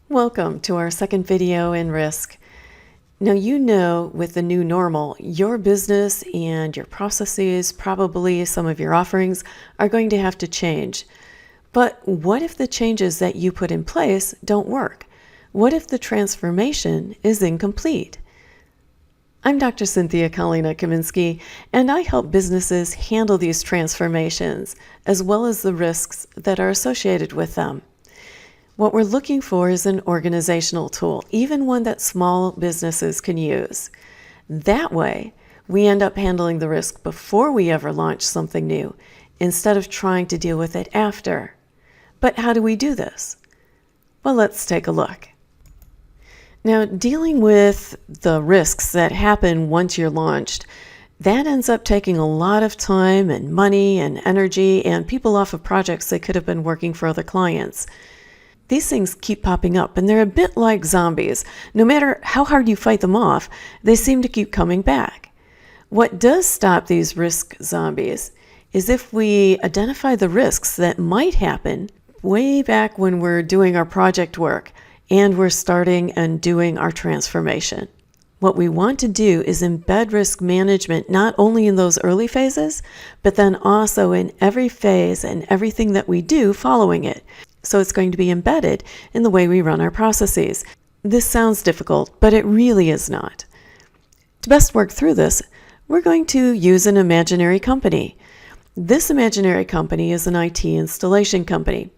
Welcome to our second video in risk. Now, you know, with the new normal, your business and your processes, probably some of your offerings, are going to have to change. But what if the changes that you put in place don't work? What if the transformation is incomplete? I'm Dr. Cynthia Kalina-Kaminsky, and I help businesses handle these transformations, as well as the risks that are associated with them. What we're looking for is an organizational tool, even one that small businesses can use. That way, we end up handling the risk before we ever launch something new, instead of trying to deal with it after. But how do we do this? Well, let's take a look. Now, dealing with the risks that happen once you're launched, that ends up taking a lot of time and money and energy and people off of projects that could have been working for other clients. These things keep popping up, and they're a bit like zombies. No matter how hard you fight them off, they seem to keep coming back. What does stop these risk zombies is if we identify the risks that might happen way back when we're doing our project work and we're starting and doing our transformation. What we want to do is embed risk management not only in those early phases, but then also in every phase and everything that we do following it. So it's going to be embedded in the way we run our processes. This sounds difficult, but it really is not. To best work through this, we're going to use an imaginary company. This imaginary company is an IT installation company.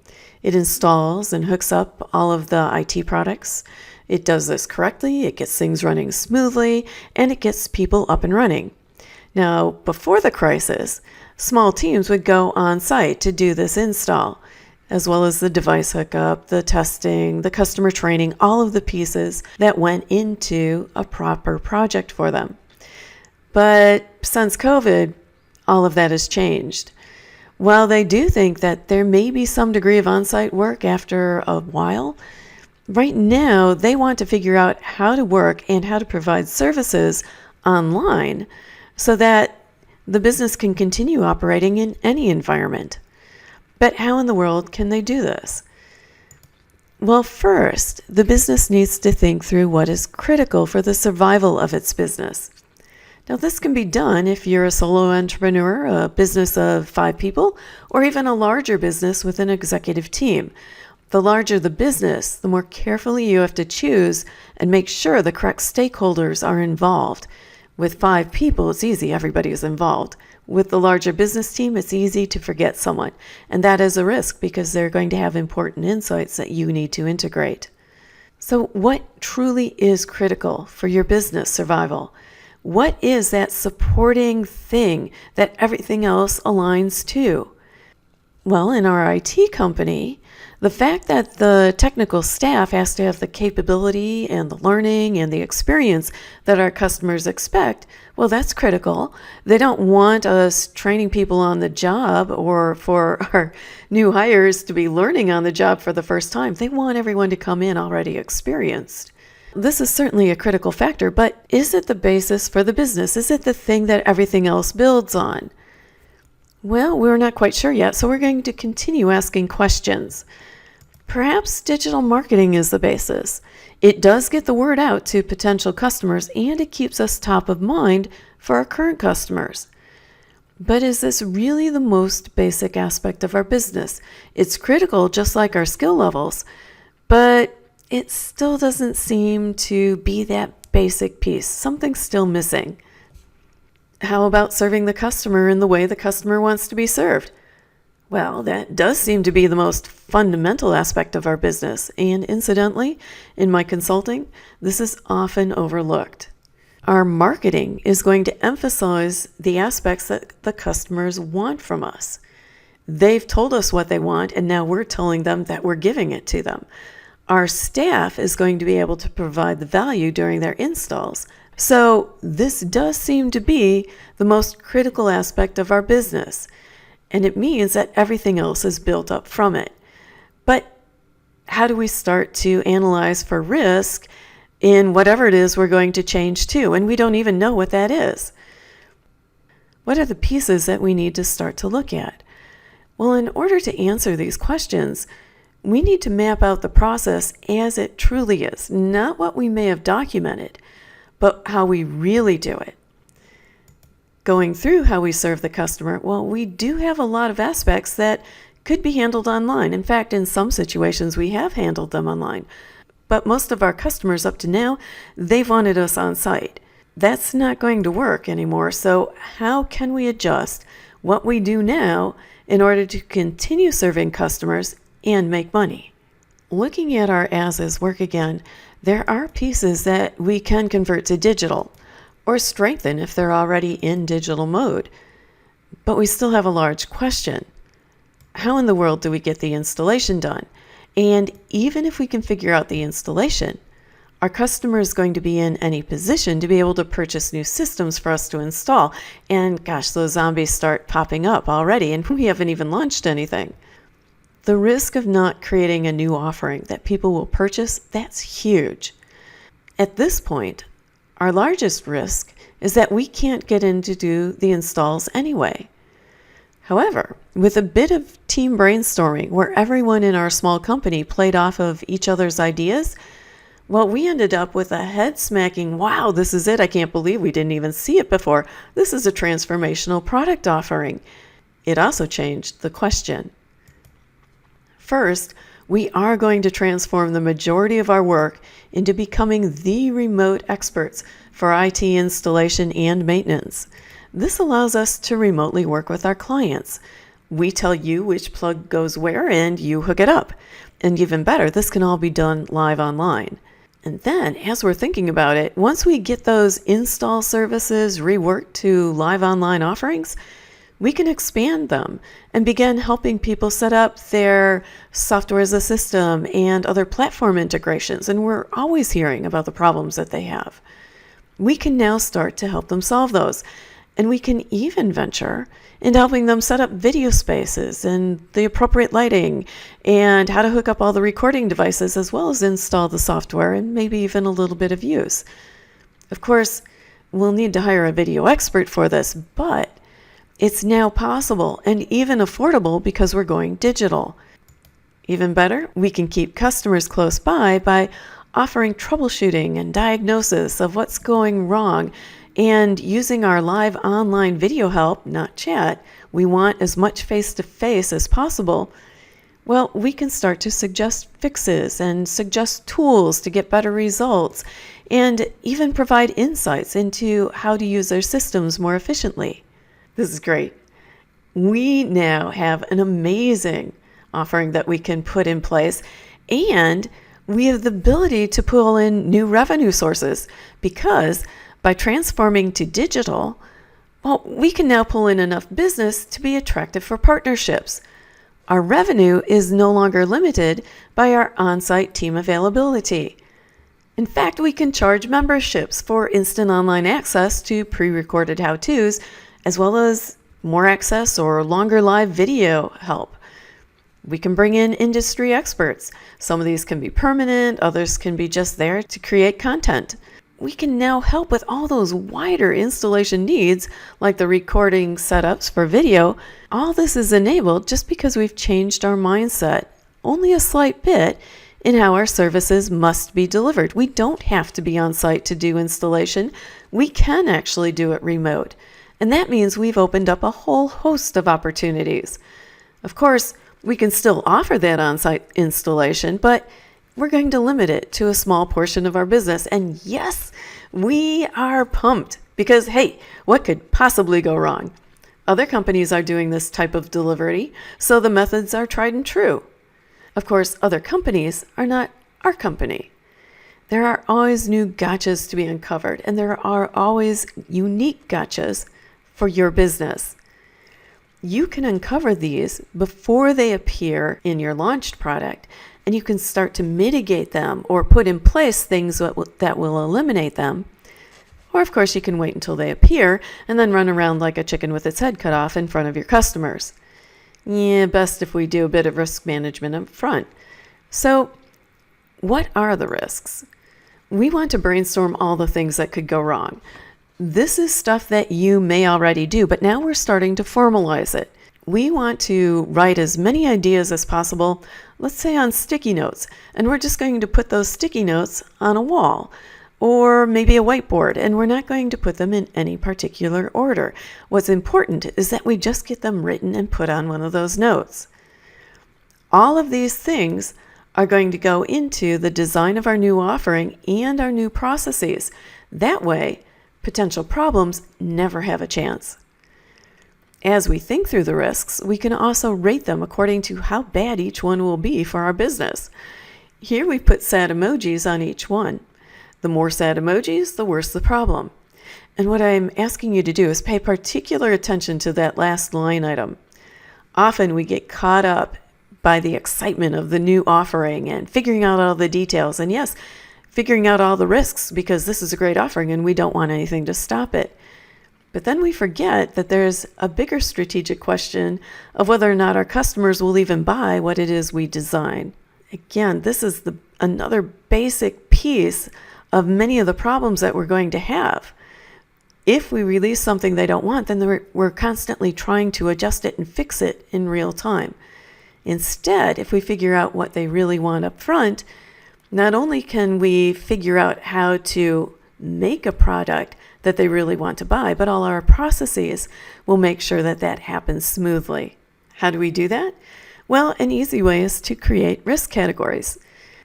It installs and hooks up all of the IT products. It does this correctly, it gets things running smoothly, and it gets people up and running. Now, before the crisis, small teams would go on site to do this install, as well as the device hookup, the testing, the customer training, all of the pieces that went into a proper project for them. But since COVID, all of that has changed. While they do think that there may be some degree of on-site work after a while, right now they want to figure out how to work and how to provide services online so that the business can continue operating in any environment. But how in the world can they do this? Well, first, the business needs to think through what is critical for the survival of its business. Now, this can be done if you're a solo entrepreneur, a business of 5 people, or even a larger business with an executive team. The larger the business, the more carefully you have to choose and make sure the correct stakeholders are involved. With 5 people, it's easy, everybody is involved. With the larger business team, it's easy to forget someone, and that is a risk because they're going to have important insights that you need to integrate. So what truly is critical for your business survival? What is that supporting thing that everything else aligns to? Well, in our IT company, the fact that the technical staff has to have the capability and the learning and the experience that our customers expect, well, that's critical. They don't want us training people on the job or for our new hires to be learning on the job for the first time. They want everyone to come in already experienced. This is certainly a critical factor, but is it the basis for the business? Is it the thing that everything else builds on? Well, we're not quite sure yet, so we're going to continue asking questions. Perhaps digital marketing is the basis. It does get the word out to potential customers, and it keeps us top of mind for our current customers. But is this really the most basic aspect of our business? It's critical, just like our skill levels, but it still doesn't seem to be that basic piece. Something's still missing. How about serving the customer in the way the customer wants to be served? Well, that does seem to be the most fundamental aspect of our business, and incidentally, in my consulting, this is often overlooked. Our marketing is going to emphasize the aspects that the customers want from us. They've told us what they want, and now we're telling them that we're giving it to them. Our staff is going to be able to provide the value during their installs. So this does seem to be the most critical aspect of our business, and it means that everything else is built up from it. But how do we start to analyze for risk in whatever it is we're going to change to? And we don't even know what that is. What are the pieces that we need to start to look at? Well, in order to answer these questions, We need to map out the process as it truly is, not what we may have documented, but how we really do it. Going through how we serve the customer, well, we do have a lot of aspects that could be handled online. In fact, in some situations, we have handled them online. But most of our customers up to now, they've wanted us on site. That's not going to work anymore. So how can we adjust what we do now in order to continue serving customers and make money? Looking at our as-is work again, there are pieces that we can convert to digital or strengthen if they're already in digital mode. But we still have a large question. How in the world do we get the installation done? And even if we can figure out the installation, are customers going to be in any position to be able to purchase new systems for us to install? And gosh, those zombies start popping up already, and we haven't even launched anything. The risk of not creating a new offering that people will purchase, that's huge. At this point, our largest risk is that we can't get in to do the installs anyway. However, with a bit of team brainstorming where everyone in our small company played off of each other's ideas, well, we ended up with a head-smacking, wow, this is it. I can't believe we didn't even see it before. This is a transformational product offering. It also changed the question. First, we are going to transform the majority of our work into becoming the remote experts for IT installation and maintenance. This allows us to remotely work with our clients. We tell you which plug goes where and you hook it up. And even better, this can all be done live online. And then, as we're thinking about it, once we get those install services reworked to live online offerings, we can expand them and begin helping people set up their software as a system and other platform integrations. And we're always hearing about the problems that they have. We can now start to help them solve those. And we can even venture into helping them set up video spaces and the appropriate lighting and how to hook up all the recording devices as well as install the software and maybe even a little bit of use. Of course, we'll need to hire a video expert for this, but it's now possible and even affordable because we're going digital. Even better, we can keep customers close by offering troubleshooting and diagnosis of what's going wrong. And using our live online video help, not chat, we want as much face-to-face as possible. Well, we can start to suggest fixes and suggest tools to get better results and even provide insights into how to use their systems more efficiently. This is great. We now have an amazing offering that we can put in place, and we have the ability to pull in new revenue sources because by transforming to digital, well, we can now pull in enough business to be attractive for partnerships. Our revenue is no longer limited by our on-site team availability. In fact, we can charge memberships for instant online access to pre-recorded how-tos, as well as more access or longer live video help. We can bring in industry experts. Some of these can be permanent, others can be just there to create content. We can now help with all those wider installation needs, like the recording setups for video. All this is enabled just because we've changed our mindset only a slight bit in how our services must be delivered. We don't have to be on site to do installation. We can actually do it remote. And that means we've opened up a whole host of opportunities. Of course, we can still offer that on-site installation, but we're going to limit it to a small portion of our business. And yes, we are pumped because, hey, what could possibly go wrong? Other companies are doing this type of delivery, so the methods are tried and true. Of course, other companies are not our company. There are always new gotchas to be uncovered, and there are always unique gotchas for your business. You can uncover these before they appear in your launched product, and you can start to mitigate them or put in place things that will eliminate them. Or, of course, you can wait until they appear and then run around like a chicken with its head cut off in front of your customers. Yeah, best if we do a bit of risk management up front. So, what are the risks? We want to brainstorm all the things that could go wrong. This is stuff that you may already do, but now we're starting to formalize it. We want to write as many ideas as possible let's say on sticky notes, and we're just going to put those sticky notes on a wall or maybe a whiteboard, and we're not going to put them in any particular order. What's important is that we just get them written and put on one of those notes. All of these things are going to go into the design of our new offering and our new processes. That way, potential problems never have a chance. As we think through the risks, we can also rate them according to how bad each one will be for our business. Here we put sad emojis on each one. The more sad emojis, the worse the problem. And what I'm asking you to do is pay particular attention to that last line item. Often we get caught up by the excitement of the new offering and figuring out all the details. And yes, figuring out all the risks because this is a great offering and we don't want anything to stop it. But then we forget that there's a bigger strategic question of whether or not our customers will even buy what it is we design. Again, this is another basic piece of many of the problems that we're going to have. If we release something they don't want, then we're constantly trying to adjust it and fix it in real time. Instead, if we figure out what they really want up front, not only can we figure out how to make a product that they really want to buy, but all our processes will make sure that that happens smoothly. How do we do that? Well, an easy way is to create risk categories.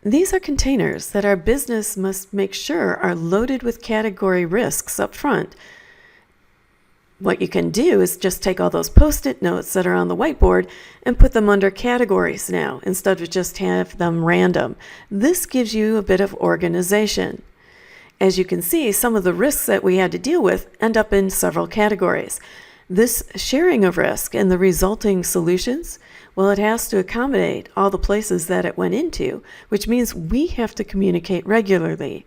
These are containers that our business must make sure are loaded with category risks up front. What you can do is just take all those post-it notes that are on the whiteboard and put them under categories now, instead of just have them random. This gives you a bit of organization. As you can see, some of the risks that we had to deal with end up in several categories. This sharing of risk and the resulting solutions, well, it has to accommodate all the places that it went into, which means we have to communicate regularly.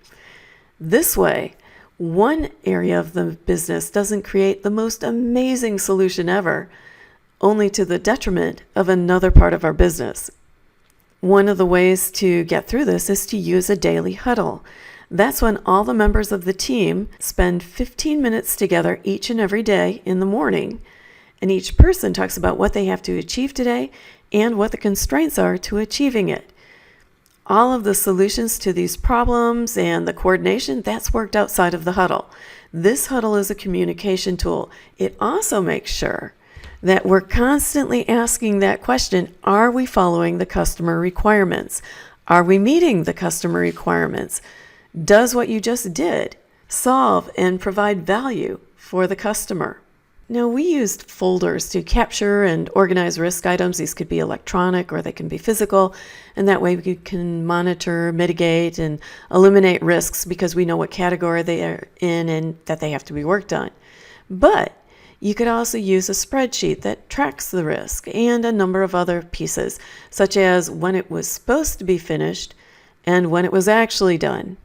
This way, one area of the business doesn't create the most amazing solution ever, only to the detriment of another part of our business. One of the ways to get through this is to use a daily huddle. That's when all the members of the team spend 15 minutes together each and every day in the morning, and each person talks about what they have to achieve today and what the constraints are to achieving it. All of the solutions to these problems and the coordination, that's worked outside of the huddle. This huddle is a communication tool. It also makes sure that we're constantly asking that question, are we following the customer requirements? Are we meeting the customer requirements? Does what you just did solve and provide value for the customer? Now, we used folders to capture and organize risk items. These could be electronic or they can be physical, and that way we can monitor, mitigate, and eliminate risks because we know what category they are in and that they have to be worked on. But you could also use a spreadsheet that tracks the risk and a number of other pieces, such as when it was supposed to be finished and when it was actually done.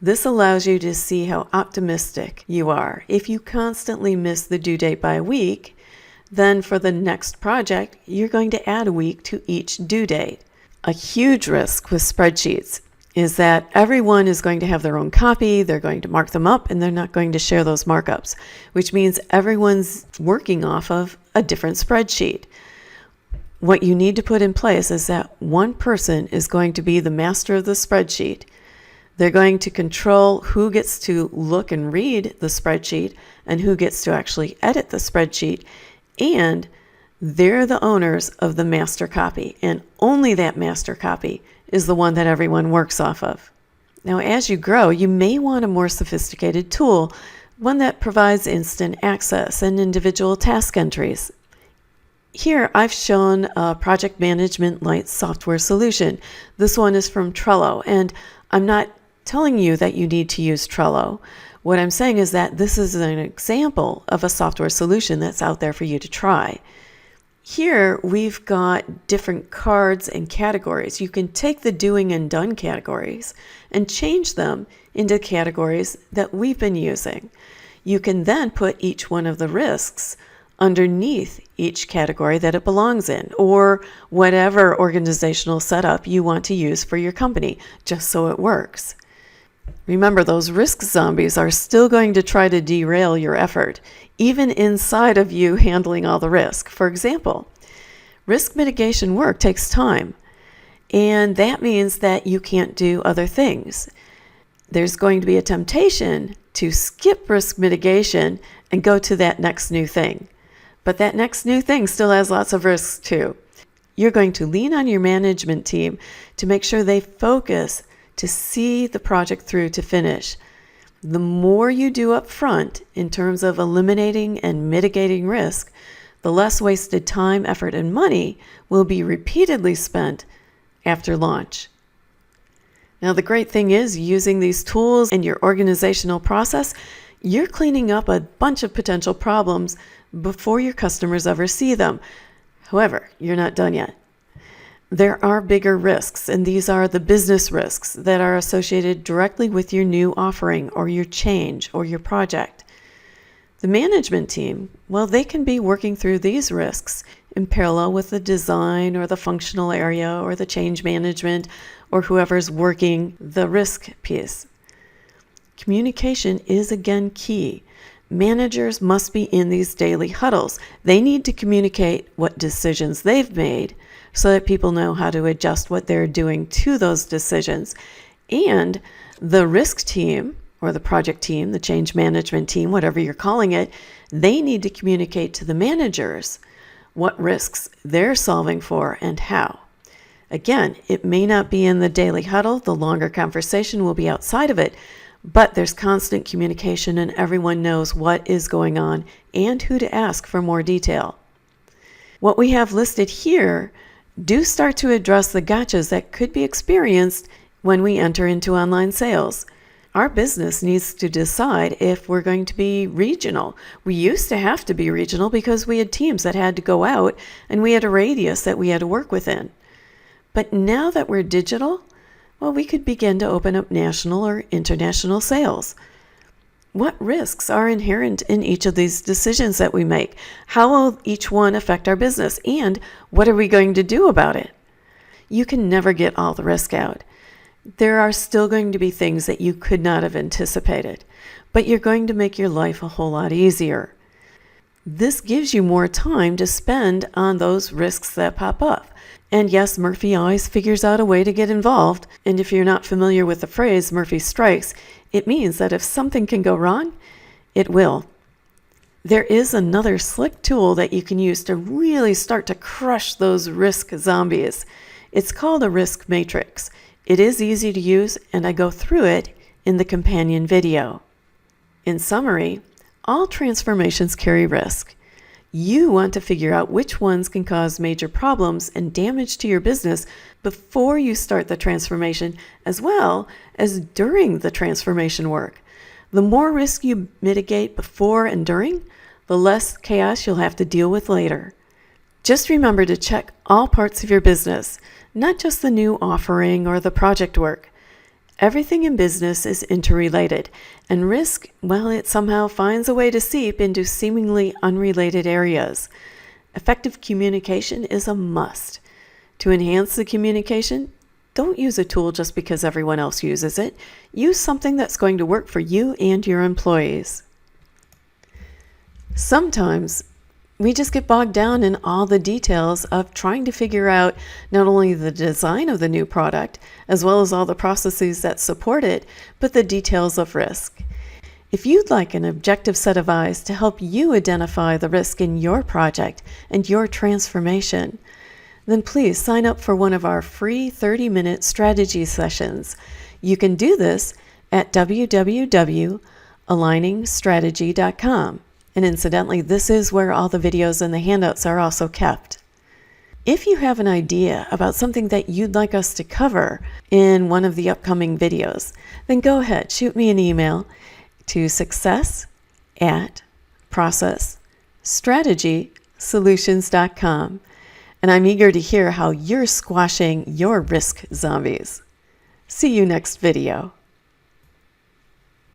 This allows you to see how optimistic you are. If you constantly miss the due date by a week, then for the next project, you're going to add a week to each due date. A huge risk with spreadsheets is that everyone is going to have their own copy, they're going to mark them up, and they're not going to share those markups, which means everyone's working off of a different spreadsheet. What you need to put in place is that one person is going to be the master of the spreadsheet. They're going to control who gets to look and read the spreadsheet and who gets to actually edit the spreadsheet, and they're the owners of the master copy, and only that master copy is the one that everyone works off of. Now, as you grow, you may want a more sophisticated tool, one that provides instant access and individual task entries. Here, I've shown a project management light software solution. This one is from Trello, and I'm not telling you that you need to use Trello. What I'm saying is that this is an example of a software solution that's out there for you to try. Here, we've got different cards and categories. You can take the doing and done categories and change them into categories that we've been using. You can then put each one of the risks underneath each category that it belongs in, or whatever organizational setup you want to use for your company, just so it works. Remember, those risk zombies are still going to try to derail your effort, even inside of you handling all the risk. For example, risk mitigation work takes time. and that means that you can't do other things. There's going to be a temptation to skip risk mitigation and go to that next new thing. But that next new thing still has lots of risks too. You're going to lean on your management team to make sure they focus to see the project through to finish. The more you do up front in terms of eliminating and mitigating risk, the less wasted time, effort, and money will be repeatedly spent after launch. Now, the great thing is, using these tools in your organizational process, you're cleaning up a bunch of potential problems before your customers ever see them. However, you're not done yet. There are bigger risks, and these are the business risks that are associated directly with your new offering or your change or your project. The management team, well, they can be working through these risks in parallel with the design or the functional area or the change management or whoever's working the risk piece. Communication is again key. Managers must be in these daily huddles. They need to communicate what decisions they've made so that people know how to adjust what they're doing to those decisions. And the risk team or the project team, the change management team, whatever you're calling it, they need to communicate to the managers what risks they're solving for and how. Again, it may not be in the daily huddle. The longer conversation will be outside of it, but there's constant communication and everyone knows what is going on and who to ask for more detail. What we have listed here do start to address the gotchas that could be experienced when we enter into online sales. Our business needs to decide if we're going to be regional. We used to have to be regional because we had teams that had to go out and we had a radius that we had to work within. But now that we're digital, well, we could begin to open up national or international sales. What risks are inherent in each of these decisions that we make? How will each one affect our business? And what are we going to do about it? You can never get all the risk out. There are still going to be things that you could not have anticipated, but you're going to make your life a whole lot easier. This gives you more time to spend on those risks that pop up. And yes, Murphy always figures out a way to get involved. And if you're not familiar with the phrase Murphy strikes, it means that if something can go wrong, it will. There is another slick tool that you can use to really start to crush those risk zombies. It's called a risk matrix. It is easy to use, and I go through it in the companion video. In summary, all transformations carry risk. You want to figure out which ones can cause major problems and damage to your business before you start the transformation, as well as during the transformation work. The more risk you mitigate before and during, the less chaos you'll have to deal with later. Just remember to check all parts of your business, not just the new offering or the project work. Everything in business is interrelated, and risk, well, it somehow finds a way to seep into seemingly unrelated areas. Effective communication is a must. To enhance the communication, don't use a tool just because everyone else uses it. Use something that's going to work for you and your employees. Sometimes we just get bogged down in all the details of trying to figure out not only the design of the new product, as well as all the processes that support it, but the details of risk. If you'd like an objective set of eyes to help you identify the risk in your project and your transformation, then please sign up for one of our free 30-minute strategy sessions. You can do this at www.aligningstrategy.com. And incidentally, this is where all the videos and the handouts are also kept. If you have an idea about something that you'd like us to cover in one of the upcoming videos, then go ahead, shoot me an email to success@processstrategysolutions.com. And I'm eager to hear how you're squashing your risk zombies. See you next video.